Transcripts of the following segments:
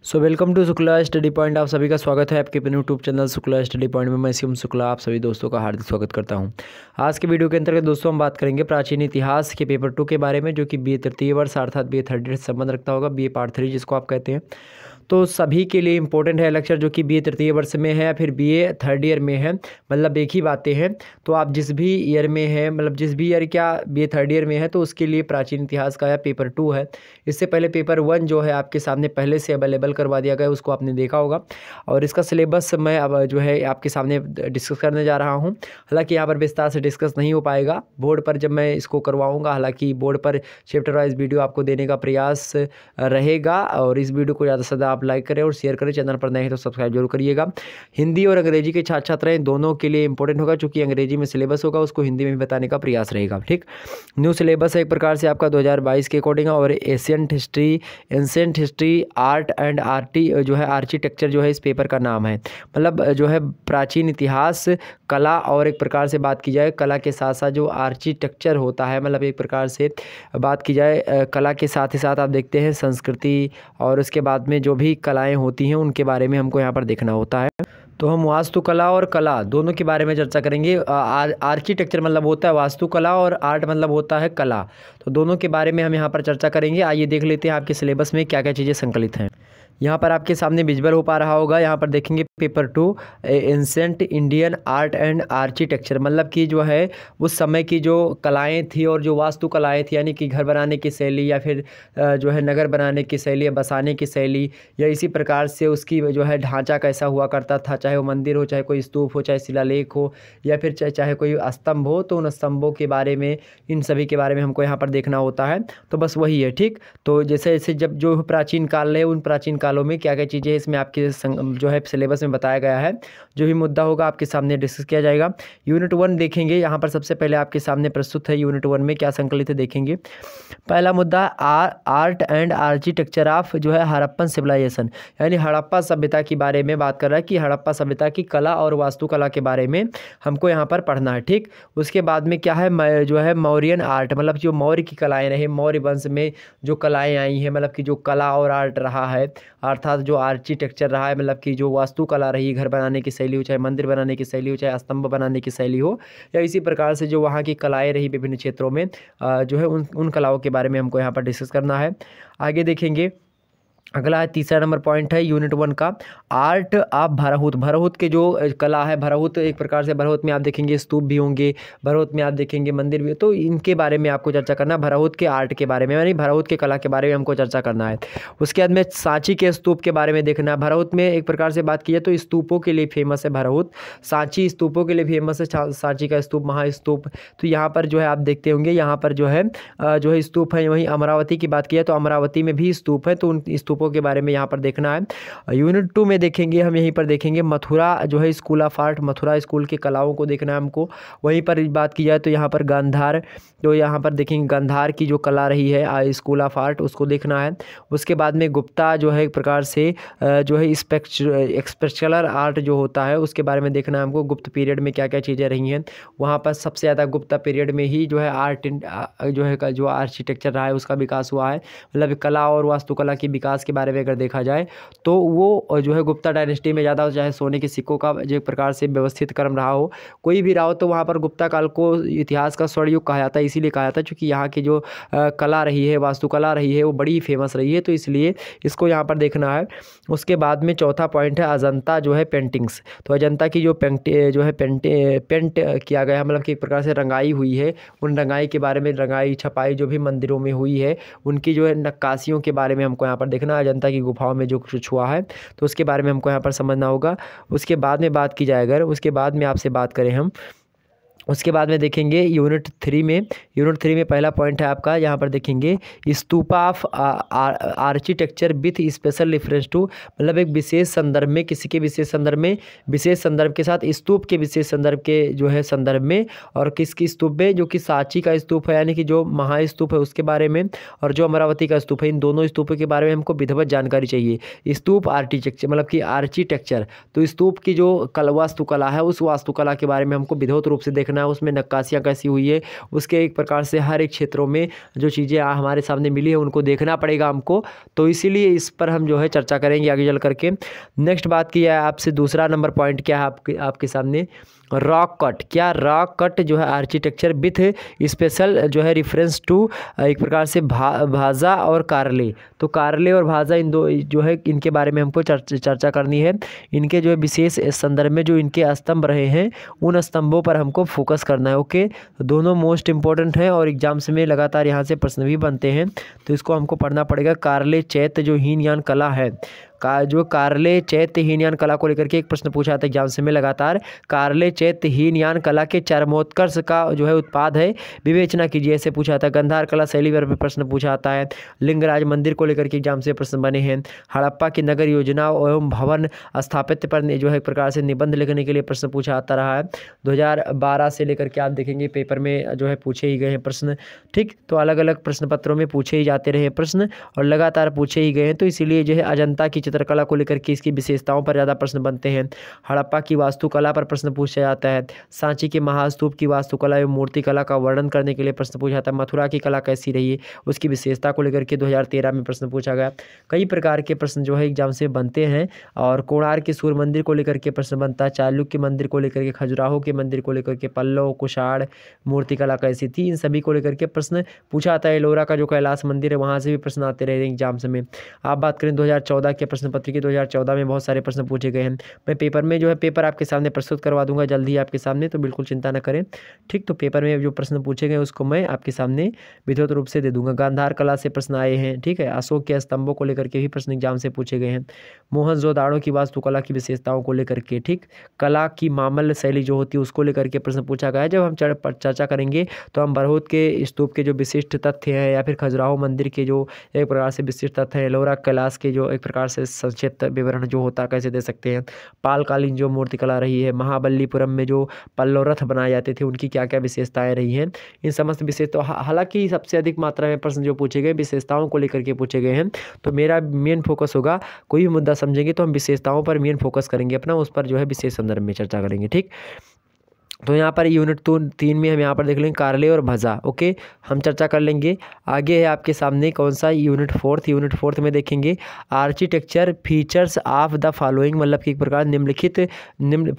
Welcome to Shukla study point. आप सभी का स्वागत है आपके अपने YouTube channel Shukla study point में। मैं शिवम शुक्ला आप सभी दोस्तों का हार्दिक स्वागत करता हूं। आज के वीडियो के अंतर्गत दोस्तों हम बात करेंगे प्राचीन इतिहास के पेपर 2 के बारे में, जो कि BA तृतीय वर्ष अर्थात BA थर्ड ईयर से संबंध रखता होगा, BA पार्ट 3 जिसको आप कहते हैं। तो सभी के लिए इंपॉर्टेंट है लेक्चर, जो कि BA तृतीय वर्ष में है या फिर BA थर्ड ईयर में है, मतलब एक ही बातें हैं। तो आप जिस भी ईयर में है, मतलब जिस भी ईयर क्या BA थर्ड ईयर में है, तो उसके लिए प्राचीन इतिहास का या पेपर 2 है। इससे पहले पेपर 1 जो है आपके सामने पहले से अवेलेबल करवा दिया गया, उसको आपने देखा होगा। और इसका सिलेबस मैं अब जो है आपके सामने डिस्कस करने जा रहा हूँ। हालांकि यहाँ पर विस्तार से डिस्कस नहीं हो पाएगा, बोर्ड पर जब मैं इसको करवाऊँगा। हालांकि बोर्ड पर चैप्टर वाइज वीडियो आपको देने का प्रयास रहेगा। और इस वीडियो को ज़्यादा से ज़्यादा आप लाइक करें और शेयर करें। चैनल पर नए हैं तो सब्सक्राइब जरूर करिएगा। हिंदी और अंग्रेजी के छात्र छात्राएं दोनों के लिए इंपॉर्टेंट होगा, चूँकि अंग्रेजी में सिलेबस होगा, उसको हिंदी में भी बताने का प्रयास रहेगा। ठीक, न्यू सिलेबस है एक प्रकार से आपका 2022 के अकॉर्डिंग। और एशियंट हिस्ट्री आर्ट एंड आर्टी जो है आर्किटेक्चर जो है इस पेपर का नाम है। मतलब जो है प्राचीन इतिहास, कला, और एक प्रकार से बात की जाए कला के साथ साथ जो आर्किटेक्चर होता है, मतलब एक प्रकार से बात की जाए कला के साथ ही साथ आप देखते हैं संस्कृति, और उसके बाद में जो भी कलाएं होती हैं उनके बारे में हमको यहाँ पर देखना होता है। तो हम वास्तुकला और कला दोनों के बारे में चर्चा करेंगे। आर्किटेक्चर मतलब होता है वास्तुकला और आर्ट मतलब होता है कला। तो दोनों के बारे में हम यहाँ पर चर्चा करेंगे। आइए देख लेते हैं आपके सिलेबस में क्या क्या चीज़ें संकलित हैं। यहाँ पर आपके सामने विजुअल हो पा रहा होगा। यहाँ पर देखेंगे paper 2 ancient Indian art and architecture, मतलब कि जो है उस समय की जो कलाएं थी और जो वास्तुकलाएं थी, यानी कि घर बनाने की शैली या फिर जो है नगर बनाने की शैली या बसाने की शैली, या इसी प्रकार से उसकी जो है ढांचा कैसा हुआ करता था, चाहे वो मंदिर हो, चाहे कोई स्तूप हो, चाहे शिलालेख हो, या फिर चाहे कोई स्तंभ हो, तो उन स्तंभों के बारे में, इन सभी के बारे में हमको यहाँ पर देखना होता है। तो बस वही है। ठीक, तो जैसे जैसे जब जो प्राचीन काल है, उन प्राचीन कालों में क्या क्या चीज़ें इसमें आपके जो है सिलेबस में बताया गया है, जो भी मुद्दा होगा आपके सामने डिस्कस किया जाएगा। यूनिट 1 देखेंगे। यहाँ पर सबसे पहले आपके सामने प्रस्तुत है यूनिट 1 में क्या संकलित है, देखेंगे। पहला मुद्दा आर्ट एंड आर्किटेक्चर ऑफ जो है हड़प्पन सिविलाइजेशन, यानी हड़प्पा सभ्यता के बारे में बात कर रहा है कि हड़प्पा सभ्यता की कला और वास्तुकला के बारे में हमको यहाँ पर पढ़ना है। ठीक, उसके बाद में क्या है जो है मौर्यन आर्ट, मतलब जो मौर्य की कलाएँ रहे, मौर्य वंश में जो कलाएँ आई हैं, मतलब कि जो कला और आर्ट रहा है, अर्थात जो आर्किटेक्चर रहा है, मतलब कि जो वास्तुकला रही, घर बनाने की शैली हो, चाहे मंदिर बनाने की शैली हो, चाहे स्तंभ बनाने की शैली हो, या इसी प्रकार से जो वहाँ की कलाएँ रही विभिन्न क्षेत्रों में, जो है उन कलाओं के बारे में हमको यहाँ पर डिस्कस करना है। आगे देखेंगे। अगला है तीसरा नंबर पॉइंट है यूनिट 1 का आर्ट ऑफ भरहुत। भरहुत के जो कला है, भरहुत एक प्रकार से, भरहुत में आप देखेंगे स्तूप भी होंगे, भरहुत में आप देखेंगे मंदिर भी, तो इनके बारे में आपको चर्चा करना है। भरहुत के आर्ट के बारे में, यानी भरहुत के कला के बारे में हमको चर्चा करना है। उसके बाद में सांची के स्तूप के बारे में देखना है। भरहुत में एक प्रकार से बात की जाए तो स्तूपों के लिए फेमस है भरहुत, सांची स्तूपों के लिए फेमस है, सांची का स्तूप, महास्तूप। तो यहाँ पर जो है आप देखते होंगे, यहाँ पर जो है स्तूप है। वहीं अमरावती की बात की जाए तो अमरावती में भी स्तूप है, तो उन स्तूपों के बारे में यहाँ पर देखना है। यूनिट 2 में देखेंगे हम, यहीं पर देखेंगे मथुरा जो है school of art, Mathura school की कलाओं को देखना है हमको। वहीं पर बात की जाए तो यहाँ पर गांधार, तो यहाँ पर देखेंगे गांधार की जो कला रही है स्कूल ऑफ आर्ट, उसको देखना है। उसके बाद में गुप्ता जो है एक प्रकार से जो है एक्सपेक्चुलर आर्ट जो होता है, उसके बारे में देखना है हमको। गुप्त पीरियड में क्या क्या चीज़ें रही हैं, वहाँ पर सबसे ज़्यादा गुप्ता पीरियड में ही जो है आर्ट जो है जो आर्किटेक्चर रहा है उसका विकास हुआ है। मतलब कला और वास्तुकला के विकास के बारे में अगर देखा जाए तो वो जो है गुप्ता डायनेस्टी में ज़्यादा, चाहे सोने के सिक्कों का जो एक प्रकार से व्यवस्थित क्रम रहा हो, कोई भी रहा हो, तो वहाँ पर गुप्ता काल को इतिहास का स्वर्ण युग कहा जाता है। इसीलिए कहा जाता है क्योंकि यहाँ की जो कला रही है, वास्तुकला रही है, वो बड़ी फेमस रही है, तो इसलिए इसको यहाँ पर देखना है। उसके बाद में चौथा पॉइंट है अजंता जो है पेंटिंग्स। तो अजंता की जो पेंट किया गया, मतलब कि एक प्रकार से रंगाई हुई है, उन रंगाई के बारे में, रंगाई छपाई जो भी मंदिरों में हुई है, उनकी जो है नक्काशियों के बारे में हमको यहाँ पर देखना है। अजंता की गुफाओं में जो कुछ हुआ है, तो उसके बारे में हमको यहाँ पर समझना होगा। उसके बाद में बात की जाए, अगर उसके बाद में आपसे बात करें हम, उसके बाद में देखेंगे यूनिट 3 में पहला पॉइंट है आपका, यहाँ पर देखेंगे stupa of architecture with special reference to, मतलब एक विशेष संदर्भ में, किसी के विशेष संदर्भ में, विशेष संदर्भ के साथ स्तूप के विशेष संदर्भ के जो है संदर्भ में, और किसकी स्तूप में, जो कि सांची का स्तूप है, यानी कि जो महास्तूप है उसके बारे में, और जो अमरावती का स्तूप है, इन दोनों स्तूपों के बारे में हमको विधिवत जानकारी चाहिए। स्तूप आर्किटेक्चर मतलब कि आर्किटेक्चर, तो स्तूप की जो वास्तुकला है, उस वास्तुकला के बारे में हमको विधिवत रूप से देखना देखना है, उसमें नक्काशियाँ कैसी हुई है, उसके एक प्रकार से हर एक क्षेत्रों में जो चीज़ें हमारे सामने मिली है उनको देखना पड़ेगा हमको। तो इसीलिए इस पर हम जो है चर्चा करेंगे आगे चल करके। नेक्स्ट बात की है आपसे, दूसरा नंबर पॉइंट क्या है आपके सामने, रॉक कट। क्या रॉक कट जो है आर्किटेक्चर विथ स्पेशल जो है रेफरेंस टू एक प्रकार से भाजा और कारले। तो कारले और भाजा इन दो जो है इनके बारे में हमको चर्चा करनी है। इनके जो है विशेष संदर्भ में जो इनके स्तंभ रहे हैं उन स्तंभों पर हमको फोकस करना है। ओके, दोनों मोस्ट इंपॉर्टेंट हैं और एग्जाम्स में लगातार यहाँ से प्रश्न भी बनते हैं, तो इसको हमको पढ़ना पड़ेगा। कारले चैत्य जो हीनयान कला है, जो कारले चैत्य हीनयान कला को लेकर के एक प्रश्न पूछा था एग्जाम से में लगातार। कारले चैत्य हीनयान कला के चरमोत्कर्ष का जो है उत्पाद है, विवेचना कीजिए, ऐसे पूछा था। गंधार कला शैली पर प्रश्न पूछा आता है। लिंगराज मंदिर को लेकर के एग्जाम से प्रश्न बने हैं। हड़प्पा की नगर योजना एवं भवन स्थापित्य पर जो है एक प्रकार से निबंध लिखने के लिए प्रश्न पूछा आता रहा है। 2012 से लेकर के आप देखेंगे पेपर में जो है पूछे ही गए हैं प्रश्न। ठीक, तो अलग अलग प्रश्न पत्रों में पूछे ही जाते रहे प्रश्न और लगातार पूछे ही गए हैं। तो इसीलिए जो है अजंता की चित्रकला को लेकर के इसकी विशेषताओं पर ज़्यादा प्रश्न बनते हैं। हड़प्पा की वास्तुकला पर प्रश्न पूछा जाता है। सांची के महास्तूप की वास्तुकला एवं मूर्तिकला का वर्णन करने के लिए प्रश्न पूछा जाता है। मथुरा की कला कैसी रही है, उसकी विशेषता को लेकर के 2013 में प्रश्न पूछा गया। कई प्रकार के प्रश्न जो है एग्जाम से बनते हैं। और कोणार्क के सूर्य मंदिर को लेकर के प्रश्न बनता है। चालुक्य मंदिर को लेकर के, खजुराहो के मंदिर को लेकर के, पल्लव कुषाण मूर्तिकला कैसी थी, इन सभी को लेकर के प्रश्न पूछा जाता है। एलोरा का जो कैलाश मंदिर है वहाँ से भी प्रश्न आते रहे एग्जाम्स में। आप बात करें 2014 के प्रश्न पत्र की, 2014 में बहुत सारे प्रश्न पूछे गए हैं। मैं पेपर में जो है पेपर आपके सामने प्रस्तुत करवा दूंगा जल्दी ही आपके सामने, तो बिल्कुल चिंता न करें। ठीक, तो पेपर में जो प्रश्न पूछे गए उसको मैं आपके सामने विधिवत रूप से दे दूंगा। गांधार कला से प्रश्न आए हैं। ठीक है, अशोक के स्तंभों को लेकर के भी प्रश्न एग्जाम से पूछे गए हैं। मोहनजोदाड़ो की वास्तुकला की विशेषताओं को लेकर के, ठीक, कला की मामल्य शैली जो होती है उसको लेकर के प्रश्न पूछा गया है। जब हम चर्चा करेंगे तो हम बरहूत के स्तूप के जो विशिष्ट तथ्य हैं या फिर खजुराहो मंदिर के जो एक प्रकार से विशिष्ट तथ्य हैं, एलोरा कैलाश के जो एक प्रकार से संक्षिप्त विवरण जो होता है कैसे दे सकते हैं, पालकालीन जो मूर्तिकला रही है, महाबलीपुरम में जो पल्लव रथ बनाए जाते थे उनकी क्या क्या विशेषताएं रही हैं, इन समस्त विशेषता। हालांकि सबसे अधिक मात्रा में प्रश्न जो पूछे गए विशेषताओं को लेकर के पूछे गए हैं, तो मेरा मेन फोकस होगा, कोई भी मुद्दा समझेंगे तो हम विशेषताओं पर मेन फोकस करेंगे अपना, उस पर जो है विशेष संदर्भ में चर्चा करेंगे। ठीक, तो यहाँ पर यूनिट 3 में हम यहाँ पर देख लेंगे कारले और भजा। ओके, हम चर्चा कर लेंगे। आगे है आपके सामने कौन सा, यूनिट 4 में देखेंगे architecture features of the following, मतलब कि एक प्रकार निम्नलिखित,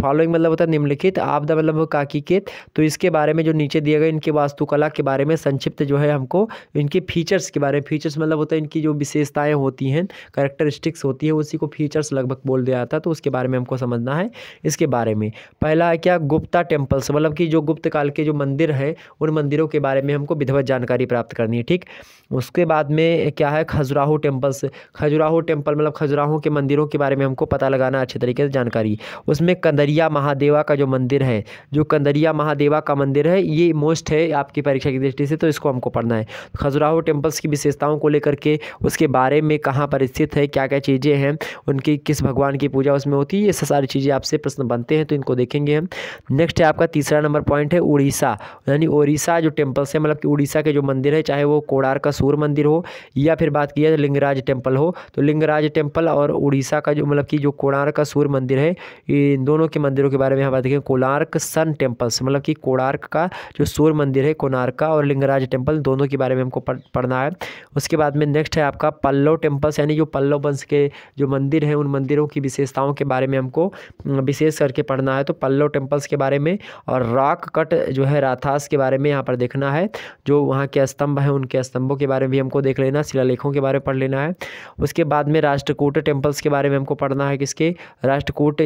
फॉलोइंग मतलब होता है निम्नलिखित, ऑफ द मतलब काकी के, तो इसके बारे में जो नीचे दिए गए इनके वास्तुकला के बारे में संक्षिप्त जो है हमको इनके फीचर्स के बारे में, फीचर्स मतलब होता है इनकी जो विशेषताएँ होती हैं, कैरेक्टरिस्टिक्स होती है, उसी को फीचर्स लगभग बोल दिया जाता है, तो उसके बारे में हमको समझना है। इसके बारे में पहला है क्या, गुप्ता टेम्पल्स, मतलब कि जो गुप्त काल के जो मंदिर है उन मंदिरों के बारे में हमको विधिवत जानकारी प्राप्त करनी है। ठीक, उसके बाद में क्या है, खजुराहो टेम्पल्स, खजुराहो टेम्पल मतलब खजुराहो के मंदिरों के बारे में हमको पता लगाना अच्छे तरीके से जानकारी। उसमें कंदरिया महादेवा का जो मंदिर है, जो कंदरिया महादेवा का मंदिर है ये मोस्ट है आपकी परीक्षा की दृष्टि से, तो इसको हमको पढ़ना है। खजुराहो टेम्पल्स की विशेषताओं को लेकर के, उसके बारे में कहाँ पर स्थित है, क्या क्या चीज़ें हैं, उनकी किस भगवान की पूजा उसमें होती है, ये सारी चीज़ें आपसे प्रश्न बनते हैं, तो इनको देखेंगे हम। नेक्स्ट है आपका तीसरा नंबर पॉइंट है उड़ीसा, यानी उड़ीसा जो टेम्पल्स है, मतलब कि उड़ीसा के जो मंदिर है, चाहे वो कोणार्क का सूर्य मंदिर हो या फिर बात की जाए लिंगराज टेम्पल हो, तो लिंगराज टेम्पल और उड़ीसा का जो मतलब कि जो कोणार्क का सूर्य मंदिर है, इन दोनों के मंदिरों के बारे में हम बात करेंगे। कोणार्क सन टेम्पल्स, मतलब कि कोणार्क का जो सूर्य मंदिर है कोणार्क का, और लिंगराज टेम्पल, दोनों के बारे में हमको पढ़ना है। उसके बाद में नेक्स्ट है आपका पल्लव टेम्पल्स, यानी जो पल्लव वंश के जो मंदिर हैं उन मंदिरों की विशेषताओं के बारे में हमको विशेष करके पढ़ना है, तो पल्लव टेम्पल्स के बारे में। और रॉक कट जो है राथास के बारे में यहाँ पर देखना है, जो वहाँ के स्तंभ हैं उनके स्तंभों के बारे में भी हमको देख लेना, शिलालेखों के बारे में पढ़ लेना है। उसके बाद में राष्ट्रकूट टेम्पल्स के बारे में हमको पढ़ना है, किसके, राष्ट्रकूट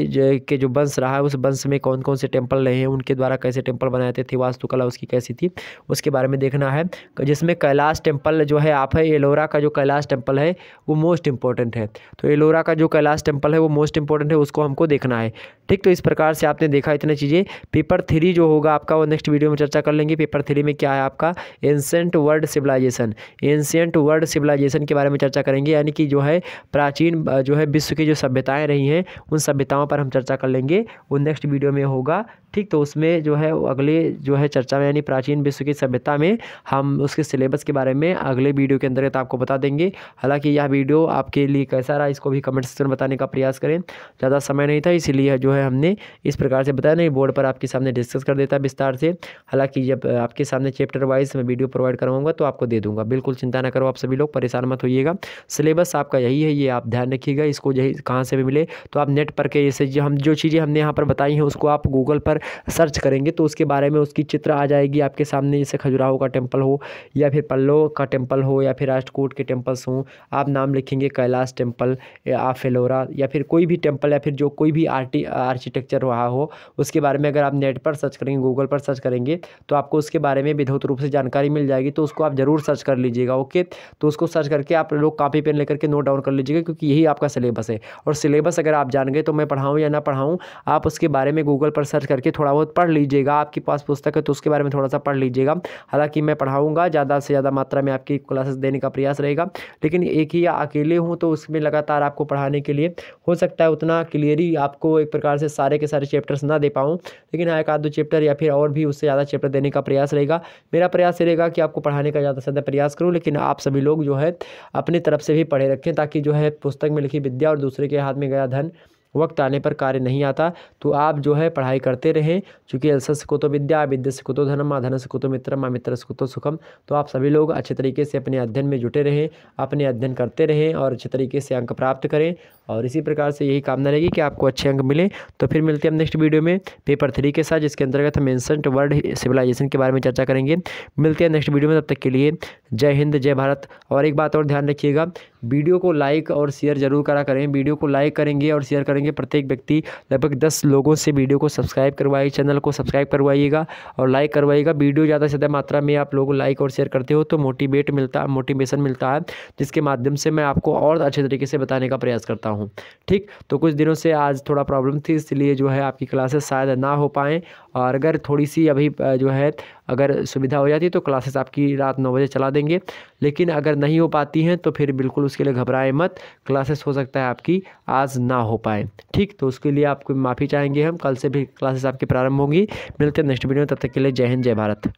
के जो वंश रहा है उस वंश में कौन कौन से टेम्पल रहे हैं, उनके द्वारा कैसे टेम्पल बनाए थे, वास्तुकला उसकी कैसी थी, उसके बारे में देखना है। जिसमें कैलाश टेम्पल जो है आप है, एलोरा का जो कैलाश टेम्पल है वो मोस्ट इंपॉर्टेंट है, तो एलोरा का जो कैलाश टेम्पल है वो मोस्ट इंपॉर्टेंट है, उसको हमको देखना है। ठीक, तो इस प्रकार से आपने देखा इतनी चीज़ें। पेपर 3 जो होगा आपका वो नेक्स्ट वीडियो में चर्चा कर लेंगे। पेपर 3 में क्या है आपका, ancient world civilization, ancient world civilization के बारे में चर्चा करेंगे, यानी कि जो है प्राचीन जो है विश्व की जो सभ्यताएं रही हैं उन सभ्यताओं पर हम चर्चा कर लेंगे। वो नेक्स्ट वीडियो में होगा, ठीक। तो उसमें जो है अगले जो है चर्चा में, यानी प्राचीन विश्व की सभ्यता में हम उसके सिलेबस के बारे में अगले वीडियो के अंतर्गत आपको बता देंगे। हालांकि यह वीडियो आपके लिए कैसा रहा इसको भी कमेंट सेक्शन में बताने का प्रयास करें। ज़्यादा समय नहीं था इसीलिए जो है हमने इस प्रकार से बताया, नहीं बोर्ड पर आपके सामने डिस्कस कर देता विस्तार से। हालांकि जब आपके सामने चैप्टर वाइज मैं वीडियो प्रोवाइड करवाऊंगा तो आपको दे दूंगा, बिल्कुल चिंता ना करो आप सभी लोग, परेशान मत होइएगा। सिलेबस आपका यही है, ये आप ध्यान रखिएगा। इसको यही कहाँ से भी मिले तो आप नेट पर के जैसे जो चीज़ें हमने यहाँ पर बताई हैं उसको आप गूगल पर सर्च करेंगे तो उसके बारे में उसकी चित्र आ जाएगी आपके सामने। जैसे खजुराहो का टेम्पल हो या फिर पल्लव का टेम्पल हो या फिर राष्ट्रकूट के टेम्पल्स हों, आप नाम लिखेंगे कैलाश टेम्पल या फेलोरा या फिर कोई भी टेम्पल या फिर जो कोई भी आर्किटेक्चर रहा हो उसके बारे में अगर आप नेट पर सर्च करेंगे, गूगल पर सर्च करेंगे तो आपको उसके बारे में विधिवत रूप से जानकारी मिल जाएगी। तो उसको आप ज़रूर सर्च कर लीजिएगा, ओके। तो उसको सर्च करके आप लोग कॉपी पेन लेकर के नोट डाउन कर लीजिएगा, क्योंकि यही आपका सिलेबस है। और सिलेबस अगर आप जान गए तो मैं पढ़ाऊँ या ना पढ़ाऊँ, आप उसके बारे में गूगल पर सर्च करके थोड़ा बहुत पढ़ लीजिएगा। आपके पास पुस्तक है तो उसके बारे में थोड़ा सा पढ़ लीजिएगा। हालांकि मैं पढ़ाऊँगा, ज़्यादा से ज़्यादा मात्रा में आपकी क्लासेस देने का प्रयास रहेगा, लेकिन एक ही अकेले हूँ तो उसमें लगातार आपको पढ़ाने के लिए हो सकता है उतना क्लियरली आपको एक प्रकार से सारे के सारे चैप्टर्स ना दे पाऊँ, लेकिन हाँ एक आध दो चैप्टर या फिर और भी उससे ज़्यादा चैप्टर देने का प्रयास रहेगा। मेरा प्रयास रहेगा कि आपको पढ़ाने का ज़्यादा से ज़्यादा प्रयास करूँ, लेकिन आप सभी लोग जो है अपनी तरफ से भी पढ़े रखें, ताकि जो है पुस्तक में लिखी विद्या और दूसरे के हाथ में गया धन वक्त आने पर कार्य नहीं आता। तो आप जो है पढ़ाई करते रहें, क्योंकि अल्सस से कुतो विद्या, विद्या से कुतो धनम, धन से कुतो मित्रम, मित्र से कुतो सुखम। तो आप सभी लोग अच्छे तरीके से अपने अध्ययन में जुटे रहें, अपने अध्ययन करते रहें और अच्छे तरीके से अंक प्राप्त करें। और इसी प्रकार से यही कामना रहेगी कि आपको अच्छे अंक मिलें। तो फिर मिलते हैं हम नेक्स्ट वीडियो में पेपर 3 के साथ, जिसके अंतर्गत हम एंशिएंट वर्ल्ड सिविलाइजेशन के बारे में चर्चा करेंगे। मिलते हैं नेक्स्ट वीडियो में, तब तक के लिए जय हिंद जय भारत। और एक बात और ध्यान रखिएगा, वीडियो को लाइक और शेयर जरूर करा करें। वीडियो को लाइक करेंगे और शेयर करेंगे प्रत्येक व्यक्ति, लगभग 10 लोगों से वीडियो को सब्सक्राइब करवाइए, चैनल को सब्सक्राइब करवाइएगा और लाइक करवाइएगा। वीडियो ज़्यादा से ज़्यादा मात्रा में आप लोग लाइक और शेयर करते हो तो मोटिवेशन मिलता है, जिसके माध्यम से मैं आपको और अच्छे तरीके से बताने का प्रयास करता हूँ, ठीक। तो कुछ दिनों से आज थोड़ा प्रॉब्लम थी, इसलिए जो है आपकी क्लासेस शायद ना हो पाएँ, और अगर थोड़ी सी अभी जो है अगर सुविधा हो जाती है तो क्लासेस आपकी रात 9 बजे चला देंगे, लेकिन अगर नहीं हो पाती हैं तो फिर बिल्कुल उसके लिए घबराएं मत। क्लासेस हो सकता है आपकी आज ना हो पाए, ठीक। तो उसके लिए आपको माफ़ी चाहेंगे हम। कल से भी क्लासेस आपकी प्रारंभ होंगी। मिलते हैं नेक्स्ट वीडियो में, तब तक के लिए जय हिंद जय भारत।